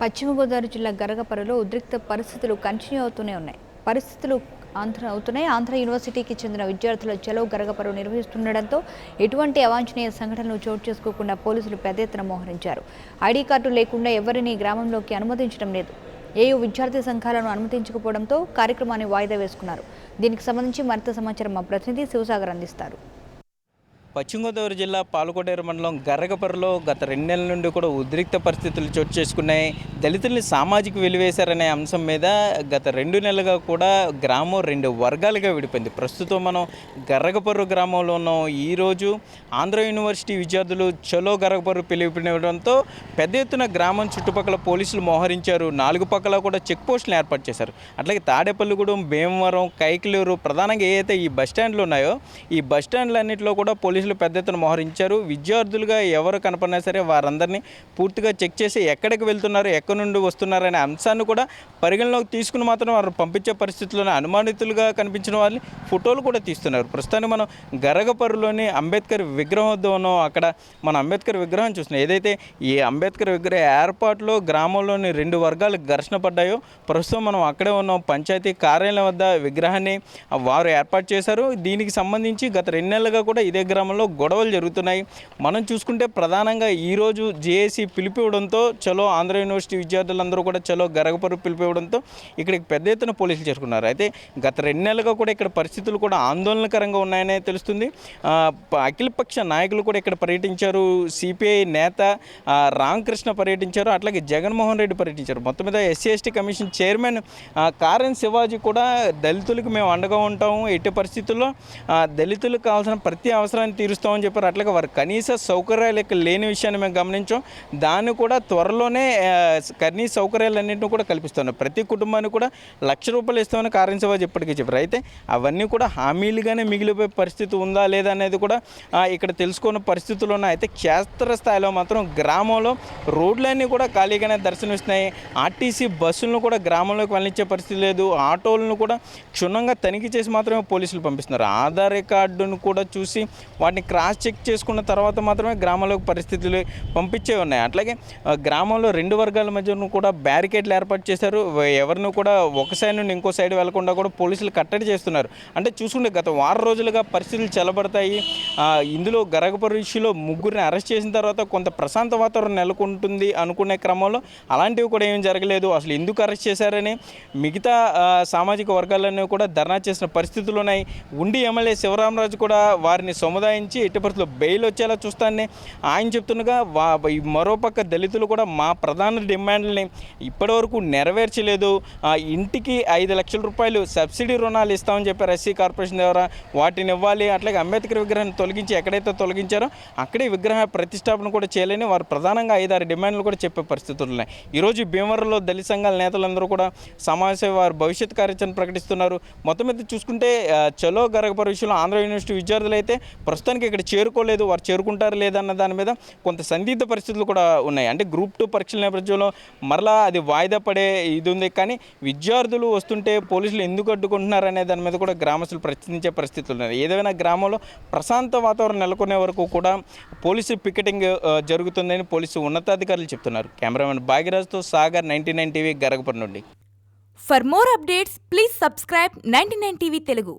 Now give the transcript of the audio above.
పశ్చిమ గోదావరి జిల్లా గరగపర్రులో ఉద్రిక్త పరిస్థితులు కంటిన్యూ అవుతూనే ఉన్నాయి. ఆంధ్ర యూనివర్సిటీకి చెందిన విద్యార్థుల చలో గరగపర్రు నిర్వహిస్తుండటంతో ఎటువంటి అవాంఛనీయ సంఘటనలు చోటు చేసుకోకుండా పోలీసులు పెద్ద ఎత్తున మోహరించారు. ఐడీ కార్డు లేకుండా ఎవరిని గ్రామంలోకి అనుమతించడం లేదు. ఏయూ విద్యార్థి సంఘాలను అనుమతించకపోవడంతో కార్యక్రమాన్ని వాయిదా వేసుకున్నారు. దీనికి సంబంధించి మరింత సమాచారం మా ప్రతినిధి శివసాగర్ అందిస్తారు. పశ్చిమ గోదావరి జిల్లా పాలకోటేరు మండలం గరగపర్రులో గత 2 నెలల నుండి కూడా ఉద్రిక్త పరిస్థితులు చోటు చేసుకున్నాయి. దళితుల్ని సామాజిక వెలివేశారనే అంశం మీద గత 2 నెలలుగా కూడా గ్రామం 2 వర్గాలుగా విడిపోయింది. ప్రస్తుతం మనం గరగపర్రు గ్రామంలో ఉన్నాం. ఈరోజు ఆంధ్ర యూనివర్సిటీ విద్యార్థులు చలో గరగపర్రు పిలుపునివ్వడంతో పెద్ద ఎత్తున గ్రామం చుట్టుపక్కల పోలీసులు మోహరించారు. 4 పక్కల కూడా చెక్ పోస్టులు ఏర్పాటు చేశారు. అట్లాగే తాడేపల్లిగూడెం, భీమవరం, కైకలూరు ప్రధానంగా ఏదైతే ఈ బస్టాండ్లు ఉన్నాయో ఈ బస్టాండ్లన్నింటిలో కూడా పోలీసులు పెద్ద ఎత్తున మోహరించారు. విద్యార్థులుగా ఎవరు కనపడినా సరే వారందరినీ పూర్తిగా చెక్ చేసి ఎక్కడికి వెళ్తున్నారు, ఎక్కడి నుండి వస్తున్నారు అనే అంశాన్ని కూడా పరిగణలోకి తీసుకుని మాత్రం వారు పంపించే పరిస్థితుల్లోనే అనుమానితులుగా కనిపించిన వాళ్ళని ఫోటోలు కూడా తీస్తున్నారు. ప్రస్తుతానికి మనం గరగపర్రులోని అంబేద్కర్ విగ్రహం వద్ద ఉన్నాం. అక్కడ మనం అంబేద్కర్ విగ్రహం చూస్తున్నాం. ఏదైతే ఈ అంబేద్కర్ విగ్రహ ఏర్పాటులో గ్రామంలోని 2 వర్గాలు ఘర్షణ పడ్డాయో ప్రస్తుతం మనం అక్కడే ఉన్నాం. పంచాయతీ కార్యాలయం వద్ద విగ్రహాన్ని వారు ఏర్పాటు చేశారు. దీనికి సంబంధించి గత 2 నెలలుగా కూడా ఇదే గ్రామంలో గొడవలు జరుగుతున్నాయి. మనం చూసుకుంటే ప్రధానంగా ఈరోజు జేఏసీ పిలిపివ్వడంతో చలో ఆంధ్ర యూనివర్సిటీ విద్యార్థులందరూ కూడా చలో గరగపర్రు పిలిపివ్వడంతో ఇక్కడికి పెద్ద ఎత్తున పోలీసులు చేరుకున్నారు. అయితే గత 2 నెలలుగా కూడా ఇక్కడ పరిస్థితులు కూడా ఆందోళనకరంగా ఉన్నాయనే తెలుస్తుంది. అఖిలపక్ష నాయకులు కూడా ఇక్కడ పర్యటించారు. సిపిఐ నేత రామకృష్ణ పర్యటించారు. అట్లాగే జగన్మోహన్ రెడ్డి పర్యటించారు. మొత్తం మీద SC ST commission chairman కారెన్ Shivaji కూడా దళితులకు మేము అండగా ఉంటాము, ఎట్టి పరిస్థితుల్లో దళితులకు కావాల్సిన ప్రతి అవసరాన్ని తీరుస్తామని చెప్పారు. అట్లాగే వారు కనీస సౌకర్యాలు ఇక్కడ లేని విషయాన్ని మేము గమనించాం. దాన్ని కూడా త్వరలోనే కనీస సౌకర్యాలన్నింటినీ కూడా కల్పిస్తున్నారు. ప్రతి కుటుంబానికి కూడా ₹1,00,000 ఇస్తామని కారెన్ శివాజీ ఇప్పటికీ చెప్పారు. అయితే అవన్నీ కూడా హామీలుగానే మిగిలిపోయే పరిస్థితి ఉందా లేదా అనేది కూడా ఇక్కడ తెలుసుకున్న పరిస్థితులు ఉన్నాయి. అయితే క్షేత్రస్థాయిలో మాత్రం గ్రామంలో రోడ్లన్నీ కూడా ఖాళీగానే దర్శనమిస్తున్నాయి. ఆర్టీసీ బస్సులను కూడా గ్రామంలోకి వెళ్ళించే పరిస్థితి లేదు. ఆటోలను కూడా క్షుణ్ణంగా తనిఖీ చేసి మాత్రమే పోలీసులు పంపిస్తున్నారు. ఆధార్ కార్డును కూడా చూసి వాటిని క్రాస్ చెక్ చేసుకున్న తర్వాత మాత్రమే గ్రామంలోకి పరిస్థితులు పంపించే ఉన్నాయి. అట్లాగే గ్రామంలో 2 వర్గాల మధ్య కూడా బ్యారికేడ్లు ఏర్పాటు చేశారు. ఎవరిని కూడా ఒక సైడ్ నుండి ఇంకో సైడ్ వెళ్లకుండా కూడా పోలీసులు కట్టడి చేస్తున్నారు. అంటే చూసుకుంటే గత వారం రోజులుగా పరిస్థితులు చల్లబడతాయి. ఇందులో గరగపర్రు ఇష్యూలో 3గురిని అరెస్ట్ చేసిన తర్వాత కొంత ప్రశాంత వాతావరణం నెలకొంటుంది అనుకునే క్రమంలో అలాంటివి కూడా ఏం జరగలేదు. అసలు ఎందుకు అరెస్ట్ చేశారని మిగతా సామాజిక వర్గాలన్నీ కూడా ధర్నా చేసిన పరిస్థితులు ఉన్నాయి. ఉండి ఎమ్మెల్యే శివరామరాజు కూడా వారిని సముదాయించి ఎట్టి పరిస్థితుల్లో బెయిల్ వచ్చేలా చూస్తానని ఆయన చెప్తుండగా మరోపక్క దళితులు కూడా మా ప్రధాన డిమాండ్లని ఇప్పటివరకు నెరవేర్చలేదు. ఇంటికి ₹5,00,000 సబ్సిడీ రుణాలు ఇస్తామని చెప్పారు ఎస్సీ కార్పొరేషన్ ద్వారా, వాటిని ఇవ్వాలి. అట్లాగే అంబేద్కర్ విగ్రహాన్ని తొలగించి ఎక్కడైతే తొలగించారో అక్కడే విగ్రహ ప్రతిష్టాపన కూడా చేయాలని వారు ప్రధానంగా 5-6 డిమాండ్లు కూడా చెప్పే పరిస్థితులు ఉన్నాయి. ఈరోజు భీమవరంలో దళిత సంఘాల నేతలందరూ కూడా సమావేశం వారు భవిష్యత్ కార్యాచరణ ప్రకటిస్తున్నారు. మొత్తం మీద చూసుకుంటే చలో గరగపర్రు విషయంలో ఆంధ్ర యూనివర్సిటీ విద్యార్థులు అయితే ప్రస్తుతానికి ఇక్కడ చేరుకోలేదు. వారు చేరుకుంటారు లేదన్న దాని మీద కొంత సందిగ్ధ పరిస్థితులు కూడా ఉన్నాయి. అంటే గ్రూప్ 2 పరీక్షల నేపథ్యంలో మరలా అది వాయిదా పడే ఇది ఉంది. కానీ విద్యార్థులు వస్తుంటే పోలీసులు ఎందుకు అడ్డుకుంటున్నారు అనే దాని మీద కూడా గ్రామస్తులు ప్రశ్నించే పరిస్థితులు ఉన్నాయి. ఏదైనా గ్రామంలో ప్రశాంత వాతావరణం నెలకొనే వరకు కూడా పోలీసు పికెటింగ్ జరుగుతుందని పోలీసు ఉన్నతాధికారులు చెప్తున్నారు. కెమెరామెన్ భాగ్యరాజ్తో సాగర్, 99 టీవీ, గరగపర్రు నుండి. For more updates, please subscribe 99 TV Telugu.